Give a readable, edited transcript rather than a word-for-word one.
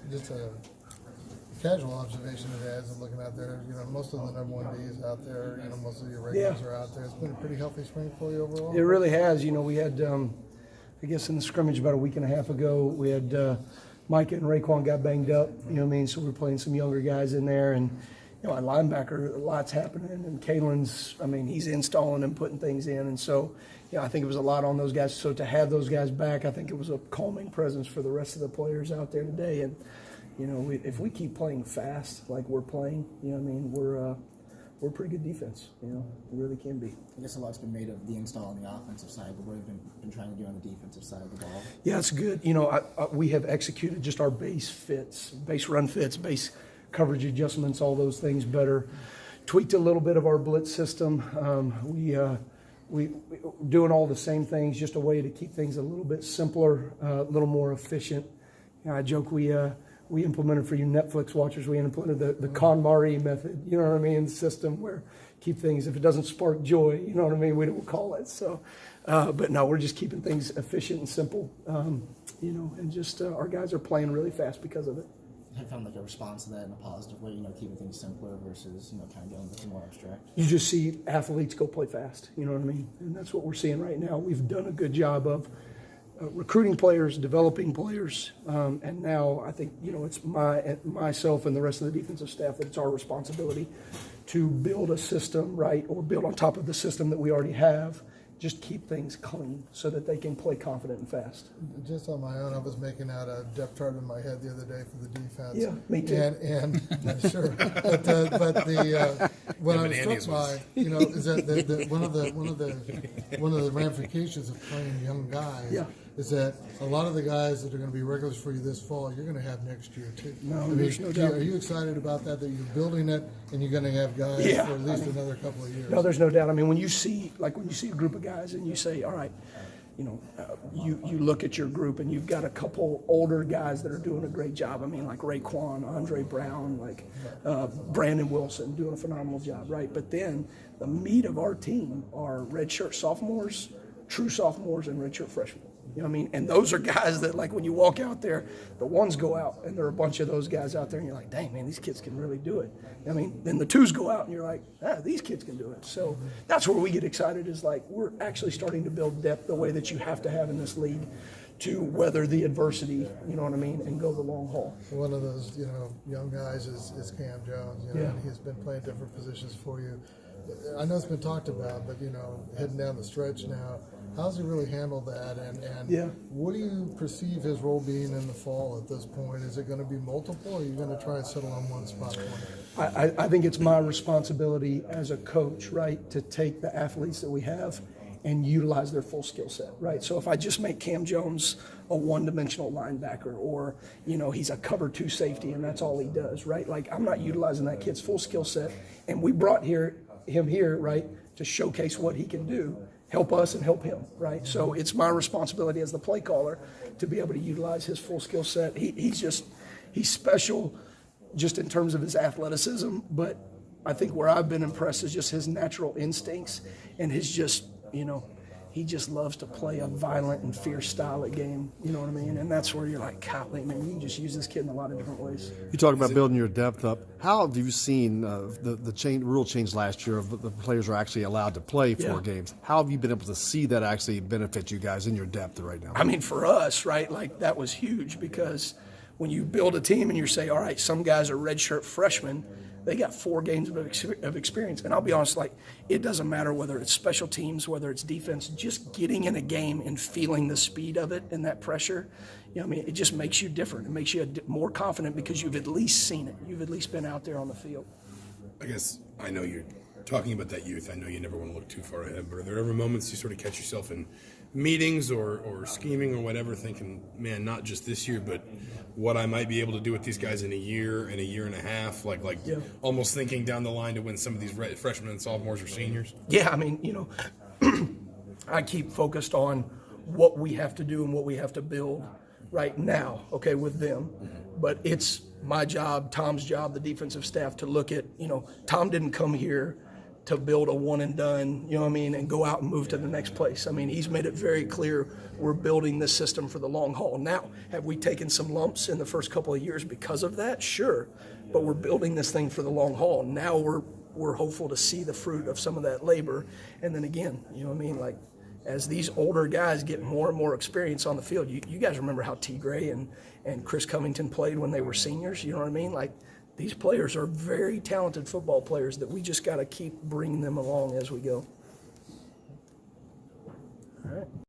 just a casual observation today as I'm looking out there. Most of the number one Ds out there. Most of your regulars are out there. It's been a pretty healthy spring for you overall. It really has. We had, I guess in the scrimmage about a week and a half ago, we had Micah and Raekwon got banged up. So we're playing some younger guys in there, and at linebacker, a lot's happening. And Kalen's, he's installing and putting things in, and so. I think it was a lot on those guys. So to have those guys back, I think it was a calming presence for the rest of the players out there today. And if we keep playing fast like we're playing, we're a pretty good defense. We really can be. I guess a lot's been made of the install on the offensive side, but what have you been trying to do on the defensive side of the ball? Yeah, it's good. We have executed just our base fits, base run fits, base coverage adjustments, all those things better. Tweaked a little bit of our blitz system. We doing all the same things, just a way to keep things a little bit simpler, a little more efficient. I joke we implemented, for you Netflix watchers, we implemented the KonMari method, system where keep things, if it doesn't spark joy, we don't call it. So, but no, we're just keeping things efficient and simple, and just our guys are playing really fast because of it. Have you found a response to that in a positive way, keeping things simpler versus, kind of going with more abstract? You just see athletes go play fast, And that's what we're seeing right now. We've done a good job of recruiting players, developing players, and now I think, it's myself and the rest of the defensive staff that it's our responsibility to build a system, right, or build on top of the system that we already have. Just keep things clean so that they can play confident and fast. Just on my own, I was making out a depth chart in my head the other day for the defense. Yeah, me too. And sure, but what I was struck by, is that one of the ramifications of playing young guys is that a lot of the guys that are going to be regulars for you this fall, you're going to have next year too. There's no doubt. Are you excited about that? That you're building it and you're going to have guys for at least another couple of years? No, there's no doubt. When you see a group of guys and you say, all right, you look at your group and you've got a couple older guys that are doing a great job. Like Raekwon, Andre Brown, Brandon Wilson doing a phenomenal job, right? But then the meat of our team are redshirt sophomores, true sophomores, and redshirt freshmen. And those are guys that, when you walk out there, the ones go out, and there are a bunch of those guys out there, and you're like, dang, man, these kids can really do it. Then the twos go out, and you're like, these kids can do it. So that's where we get excited is, we're actually starting to build depth the way that you have to have in this league to weather the adversity, and go the long haul. One of those, young guys is Cam Jones, and he's been playing different positions for you. I know it's been talked about, but, heading down the stretch now, how's he really handled that? And what do you perceive his role being in the fall at this point? Is it going to be multiple, or are you going to try and settle on one spot for him? I think it's my responsibility as a coach, right, to take the athletes that we have and utilize their full skill set, right? So if I just make Cam Jones a one-dimensional linebacker, or, he's a cover two safety and that's all he does, right? I'm not utilizing that kid's full skill set, and we brought him here, right, to showcase what he can do, help us and help him, right? So it's my responsibility as the play caller to be able to utilize his full skill set. He's special just in terms of his athleticism, but I think where I've been impressed is just his natural instincts and his just, he just loves to play a violent and fierce style of game, And that's where you're like, golly, man, you can just use this kid in a lot of different ways. You talk about building your depth up. How have you seen the rule change last year of the players are actually allowed to play 4 games? How have you been able to see that actually benefit you guys in your depth right now? For us, right, that was huge because when you build a team and you say, all right, some guys are redshirt freshmen, they got 4 games of experience. And I'll be honest, it doesn't matter whether it's special teams, whether it's defense, just getting in a game and feeling the speed of it and that pressure, it just makes you different. It makes you more confident because you've at least seen it. You've at least been out there on the field. I guess I know you're talking about that youth. I know you never want to look too far ahead, but are there ever moments you sort of catch yourself in meetings or scheming or whatever, thinking, man, not just this year, but what I might be able to do with these guys in a year and a half, almost thinking down the line to when some of these freshmen and sophomores are seniors? Yeah, I keep focused on what we have to do and what we have to build right now, okay, with them. But it's my job, Tom's job, the defensive staff to look at, Tom didn't come here to build a one and done, you know what I mean, and go out and move to the next place. I mean, he's made it very clear we're building this system for the long haul. Now, have we taken some lumps in the first couple of years because of that? Sure, but we're building this thing for the long haul. Now we're hopeful to see the fruit of some of that labor. And then again, you know what I mean, like as these older guys get more and more experience on the field, you guys remember how T. Gray and Chris Covington played when they were seniors, you know what I mean? Like these players are very talented football players that we just got to keep bringing them along as we go. All right.